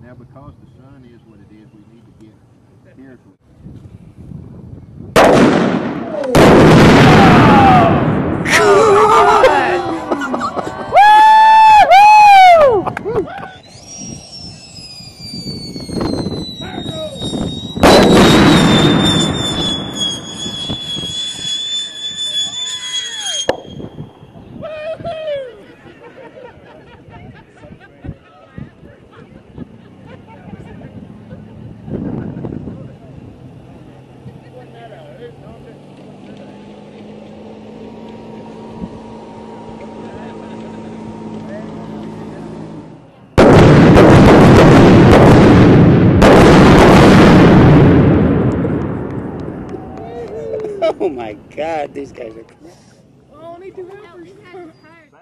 Now, because the sun is what it is, we need to get here. Oh my God, these guys are crazy.